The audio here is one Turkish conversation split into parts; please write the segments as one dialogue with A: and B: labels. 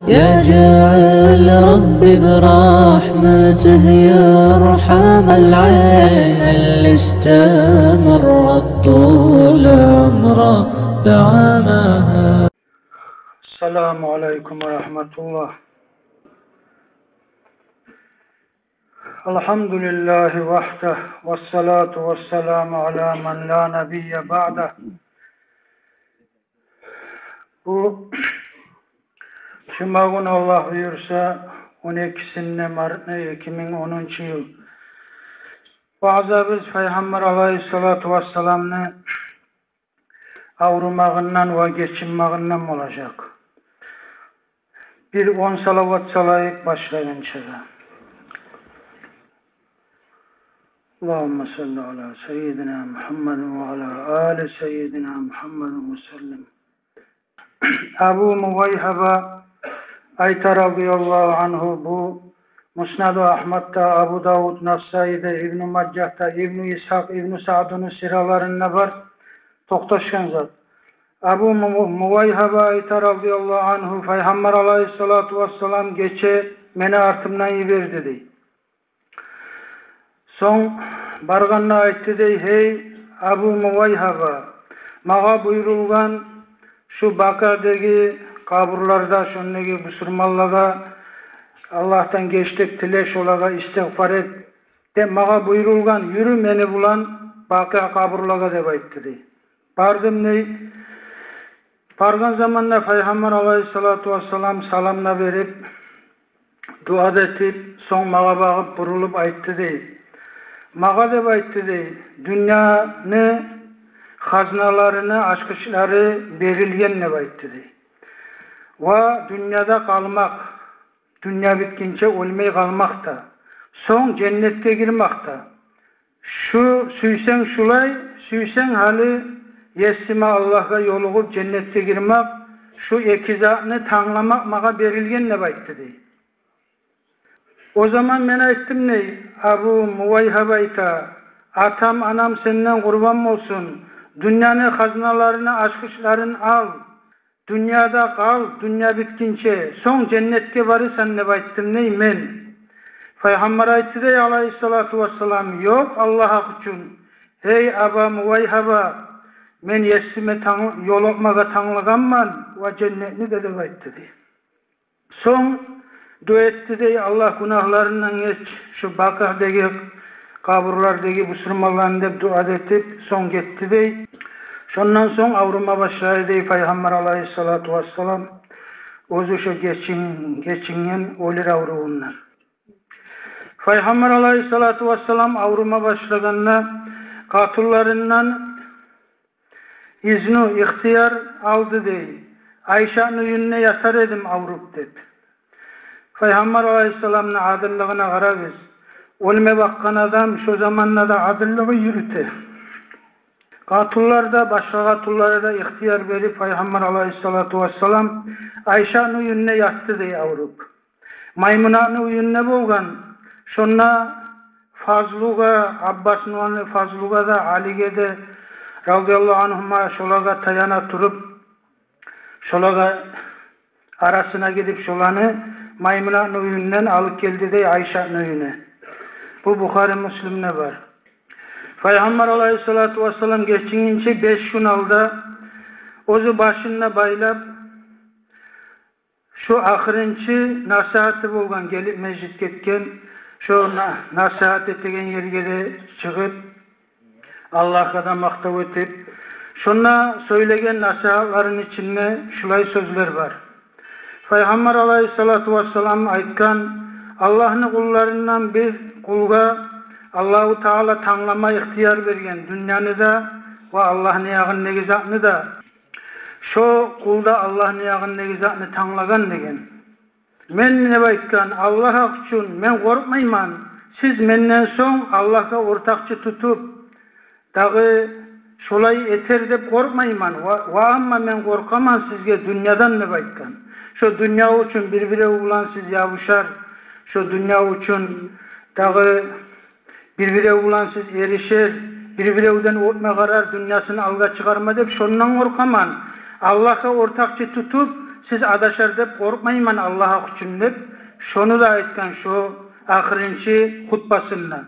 A: يا جاعل ربي برحمته يرحم العين اللي استمرت طول عمره بعمها.
B: السلام عليكم ورحمة الله. الحمد لله وحده والصلاة والسلام على من لا نبي بعده. Bu Cuma günü Allah buyursa 12 Mart 2010 yıl. Bazı biz Peygamber Aleyhissalatu Vesselam'ın avrumağından ve geçinmağından olacak. Bir 10 salavat salayıp başlayın çağa. Allahümme salli ala seyyidina Muhammedin ve ala ali seyyidina Muhammedin ve sellem. Ebu Muvayhaba Aytar radıyallahu anhu bu Musnad-ı Ahmet'ta, Abu Davud, Nasai'de, İbn-i Maccah'ta, İbn-i İshak, İbn-i Sa'd'ın siralarında var. Toktaşkan zat. Ebu Muvayhaba Aytar radıyallahu anhu Peygamber aleyhissalatu vesselam geçe meni artımdan yiber dedi. Son barganna aytdı dey, hey Ebu Muvayhaba, mağa buyurulgan şu Bakardagi kaburlarda şonnegi busurmallaga Allah'tan geçtik tileş olaga istiğfar et de mağa buyurulgan yürü meni bulan Bakı kaburlaga deb aytdı dey. Bardım ney? Bargan zamanla Peygamber aleyhissalatu vesselam salamla verip dua etip son mağa bağıp burulup aytdı dey. Mağa deb aytdı dey. Dünyanı haznalarını, aşkışları verilgen deb aytdı dey. Ve dünyada kalmak, dünya bitkince ölmey kalmak da, son cennette girmek da. Şu süysen şulay, süysen hali yesime Allah'a yoluğup cennette girmek, şu ekizatını tanlamak mağa verilgen deb aytdı dey. O zaman ben aytdım ney? Ebu Muvayhabayta, atam anam senden kurban olsun. Dünyanın haznalarını, aşkışlarını al. Dünyada kal, dünya bitkince. Son cennetke varırsan ne aytdım ney men? Peygamber aytdı dey aleyhissalatu vesselam, yok Allah için. Hey Ebu Muvayhaba, men yesime yol okmaga tanlıganman ve cennetini de aytdı dey. Son dua etti dey, Allah günahlarından geç, şu Bakardagi kaburlardagi busurmalarını deb dua etip son gitti dey. Şondan son avruma başladı dey Peygamber aleyhissalatu vesselam. Özü şu geçingen ölür avruğunlar. Peygamber aleyhissalatu vesselam avruma başlaganına katıllarından izni, ihtiyar aldı dey. Ayşa'nın yününe yatar edim avrup dedi. Peygamber aleyhissalamın adillığına qarabız. Ölme bakkan adam şu zamanlarda adillığı yürütü. Katullarda, başka katullara da ihtiyar verip Peygamber aleyhissalatu vesselam Ayşa'nın yününe yattı diye avrup. Maymuna'nın yününe bolgan. Şonna Fazluga, Abbas'ın Fazluga da Ali'ge de radıyallahu anhuma şolaga tayana turup şolaga arasına gidip şolanı Maymuna'nın yününden alıp geldi diye Ayşa'nın yününe. Bu Bukhari Müslim'de var. Peygamber aleyhissalatu vesselam geçince 5 gün aldı. Ozu başına baylap şu ahirінші nasihatı bolgan gelip meclis ketken şu nasihat ettiğin yerge de çıkıp Allah'a da maktav etip şuna söylegen nasihatların içinde şulay sözler var. Peygamber aleyhissalatu vesselam aytkan Allah'ın kullarından bir kulga Allah-u Teala tanlama ihtiyar vergen dünyanı da ve Allah'ın yağın negizatını da şu kulda Allah'ın yağın negizatını tanlagan degen. Men ne baytkan Allah için men korkmayman. Siz menden son Allah'a ortakçı tutup dağı şolay eter dep korkmayman. Ve amma men korkaman sizge dünyadan ne baytkan. Şu dünya için birbiri ulan siz yavuşar. Şu dünya için dağı birbiri ulan siz erişer. Birbirevden ötme karar dünyasını alga çıkarma dep şondan korkaman. Allah'a ortakçı tutup siz adaşar dep korkmayman Allah'a üçün dep şonu da aytkan şu ahirинчи hutbasında.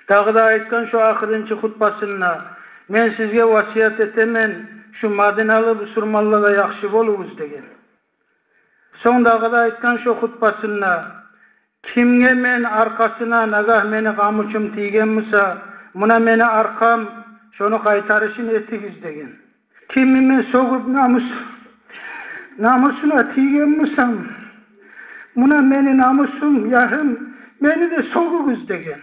B: Dağı da aytkan şu ahirинчи hutbasında men sizge vasiyat etemen şu Madinalı musulmanlara yaxşı bolubuz degen. Soňdağı da aytkan şu hutbasında kimge men arkasına nagah meni gamuçum tigen bolsa muna meni arkam şonu kaytarışın etigiz degen. Kimi men sogup namusuna tigen bolsam muna meni namusum yarım meni de soguguz degen.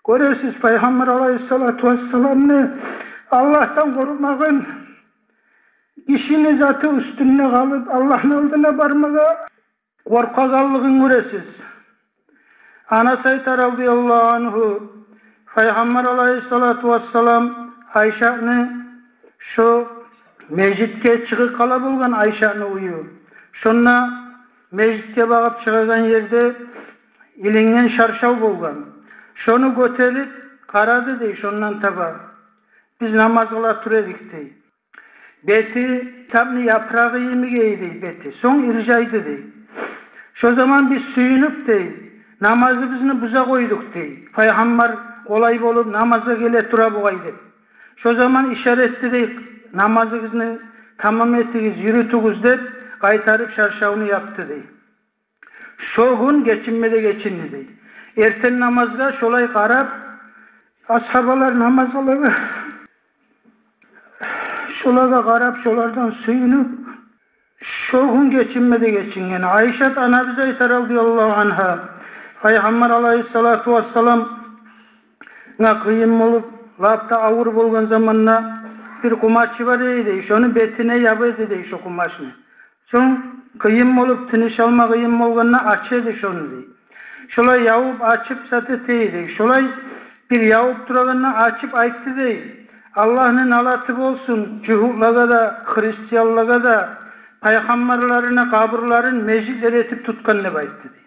B: Göresiz Peygamber Aleyhissalatu vesselam'ı Allah'tan korumagın kişinin zatı üstüne kalıp Allah'ın aldığına barmaga korkagallıgın göresiz. Anas aytar radıyallahu anhu Peygamber Aleyhissalatu vesselam Ayşa'nı şu mecitke çıkıp kala bulgan Ayşa'nı uyu. Şonna mecitke bağıp çıkıgan yerde ilingen şarşav bulgan. Şonu göterip karadı dey şondan taba. Biz namaz kıla türedik dey. Beti tamni yaprağı yemigey dey beti. Son irjaydı dey. Şu zaman biz suyunup dey. Namazı bizini buza koyduk dey. Peygamber kolay bolup namaza gele tura buğay dey. Şu zaman işaretli dey. Namazı bizini tamam ettigiz, yürütügüz deyip kaytarıp şarşavını yaptı dey. Şu gün geçinmede geçindi dey. Erten namazda şolay karab ashabalar namaz kılır. Şolaga karab şolardan suyunup şu gün geçinmede geçingen. Ayşe ana bize aytar radıyallahu anha Peygamber Aleyhissalatu vesselam kıyım olup lapta ağır bolgan zamanna bir kumaçı var deydi. Şonu betine yapıydı deydi şu kumaşını. Son kıyım olup tiniş alma kıyım olganına açıydı şonu deydi. Şolay yağıp açıp satı deydi. Şolay bir yağıp durağına açıp ayıktı deydi. Allah'ın alatı olsun cühulaga da Hristiyanlaga da peygamberlerine kaburların meclisleri etip tutkan ne bayıttı deydi.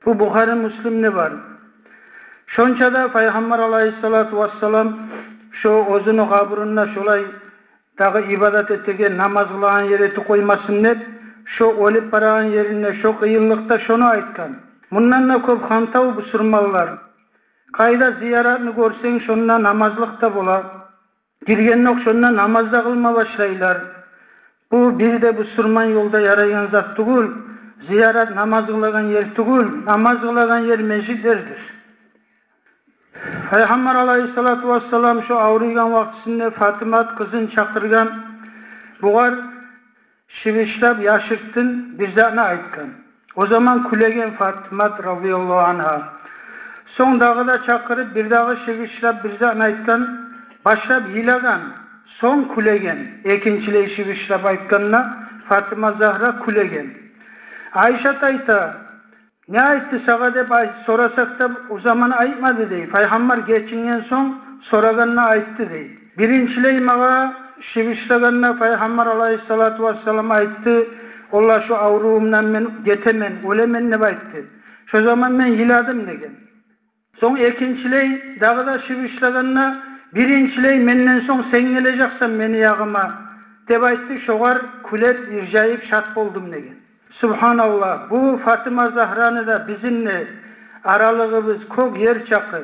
B: Bu Bukhari Müslim'de var. Şonçada Peygamber Aleyhissalatu vesselam şu özünü kaburuna şolay dağı ibadet ettiği namaz kılan yeri koymasın hep şu olip barağın yerine şu kıyınlıkta şunu aytkan. Bundan da köp hantav bu sürmallar. Kayda ziyaratını görsen şundan namazlıkta bola. Girgen yok şundan namazda kılma başlaylar. Bu bir de bu sürman yolda yarayan zat tugul. Ziyaret namaz kılagan yer tugul. Namaz kılagan yer meclislerdir. Peygamber Aleyhissalatu vesselam şu ağrıygan vaktisinde Fatıma kızın çakırgan. Buğar şivişlap yaşırttın bir zatına aytkan. O zaman külegen Fatıma radıyallahu anha. Son dağı da çakırıp bir dağı şivişlap bir zatına aytkan. Başlap hilagan. Son külegen. Ekinçile şivişlap aytkanına Fatıma Zahra külegen. Ayşe ayta. Ne aytdı sağa dep sorasak da o zaman aytmadı dey. Peygamber geçingen son soraganına aytdı dey. Birinçiley mağa şivişlaganına Peygamber Aleyhissalatu vesselam aytdı. Allah şu avruğumdan ben getemen, ölemen ne aytdı. Şu zaman ben hiladım degen. Son ekinçiley dağda şivişlaganına birinçiley menden son sen geleceksen beni yağıma dep aytdı. Şoğar kulet irjayıp şat boldum degen. Subhanallah, bu Fatıma Zahra'nı da bizimle aralığımız kok yer çakı.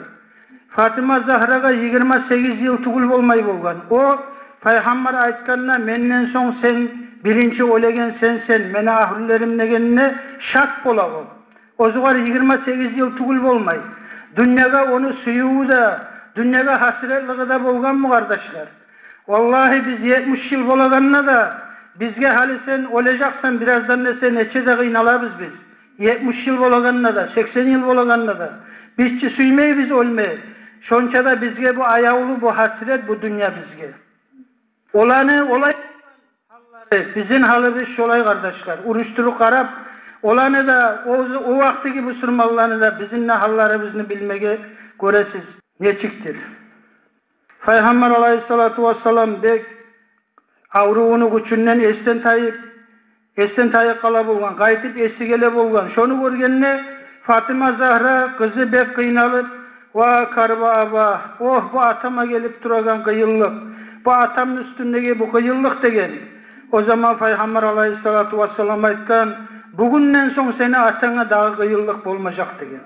B: Fatıma Zahra'ga 28 yıl tugul olmay bolgan. O Peygamber aytkanına menden son sen birinci olegen sen meni ahirlerim degenine şak bolagı. O zugar 28 yıl tugul olmay. Dünyaga onu suyuğu da, dünyaga hasretliği da bolgan mı kardeşler? Vallahi biz 70 yıl bolaganına da bizge hali sen olacaksan birazdan da sen neçe de kıynalabız biz. 70 yıl bolaganına da, 80 yıl bolaganına da. Bizçi suymayı biz ölmeyi. Şonçada bizge bu ayağulu, bu hasret, bu dünya bizge. Olanı, olay bizim halimiz şolay kardeşler. Uruşturuk karab, olanı da, o vaktiki bu sürmallarını da bizim ne hallarımızını bilmeye göresiz. Neçiktir. Peygamber Aleyhissalatu vesselam bek avruğunu güçünden esten tayıp kala bolgan, kaytıp esi gele bolgan. Şonu görgenine Fatıma Zahra kızı bek kıynalıp, va karba aba, oh bu atama gelip duragan kıyıllık, bu atamın üstündeki bu kıyıllık degen. O zaman Peygamber aleyhissalatu vesselam aytkan, bugünden soň seni atana daha kıyıllık bolmajak degen.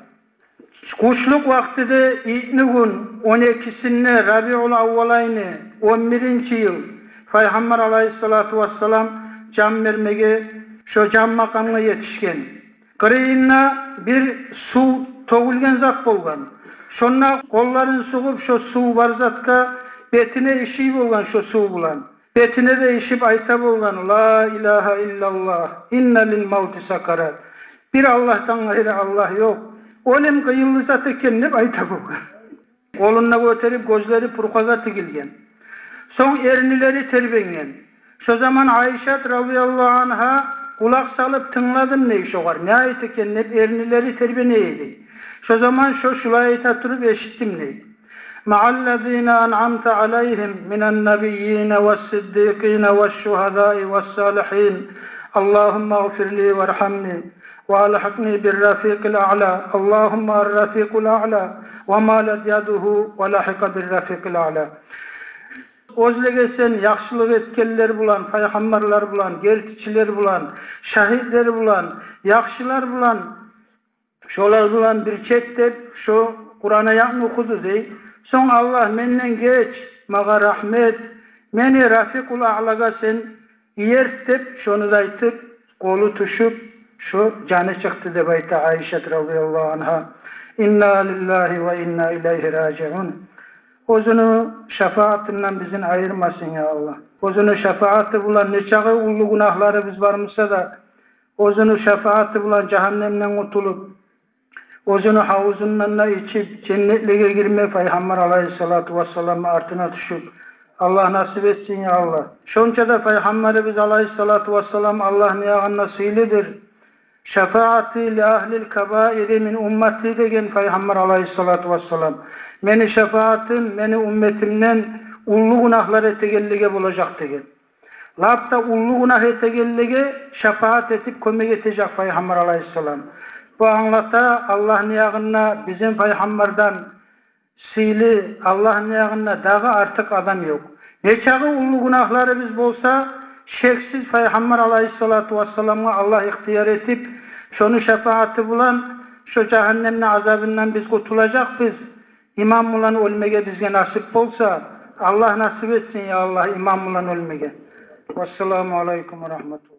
B: Kuşluk vaktide İğni gün 12'sinde Rabiul Avval ayını 11. yıl Peygamber aleyhissalatu vesselam can vermege şu can makamına yetişken. Kırıyına bir su togulgen zat bolgan. Şonna kolların suğup şu su var zatka betine işi bolgan şu su bulan. Betine de işip ayta bolgan. La ilahe illallah. İnne lil mevti sakarat. Bir Allah'tan gayrı Allah yok. Olim kıyıllı zat ekenlep ayta bolgan. Koluna göterip gözleri purkaza tikilgen. Son ernileri terbengen. Şu zaman Ayşe radıyallahu anha kulak salıp tınladım ne iş var. Ne ayet ekenlep ernileri terbeneydi. Şu zaman şulay ayta turup eşittim ne. Ma'allezine an'amte aleyhim minen nebiyyine ve siddiqine ve şuhadai ve salihin. Allahümme gfirli ve rhamni ve alhaqni bir rafiqil a'la. Allahümme ar-rafiqul a'la ve malet yaduhu ve lahika bir rafiqil a'la. Özlege sen yaxşılık etkenler bulan, peygamberler bulan, gertiçiler bulan, şahitler bulan, yaxşılar bulan, şolar bulan bir çettep, şu Kur'an'a yakın okudu dey. Son Allah menden geç, mağa rahmet, meni Rafikul A'laga sen yertip, şonu da aytıp, kolu tuşup, şu canı çıktı de bayta Ayşe radıyallahu anha. İnna lillahi ve inna ileyhi raciun. Özünü şefaatinden bizin ayırmasın ya Allah. Özünü şefaati bulan neçağı ulu günahları biz varmışsa da özünü şefaati bulan cehennemden kurtulup özünü havuzundan içip cennetliğe girme Peygamber aleyhissalatu vesselam'ın artına düşüp Allah nasip etsin ya Allah. Şonca da Peygamberimiz aleyhissalatu vesselam Allah'ın yağına sıylıdır. Şefaati li ahlil kabairi min ummeti degen Peygamber aleyhissalatu vesselam. Meni şefaatim, meni ümmetimden ullu günahlar etegellige bulacak degen. Lapta ullu günah etegellige şefaat etip kömek etecek Peygamber aleyhisselam. Bu anlata Allah'ın yağına bizim Peygamber'den sili Allah'ın yağına dağı artık adam yok. Neçağı ullu günahları biz bolsa şeksiz Peygamber aleyhissalatu vesselam'a Allah ihtiyar etip şonu şefaati bulan şu cehennemin azabından biz kurtulacak biz. İmam bulan ölmege bizge nasip bolsa Allah nasip etsin ya Allah imam bulan ölmege. Vesselamu aleyküm ve rahmetullah.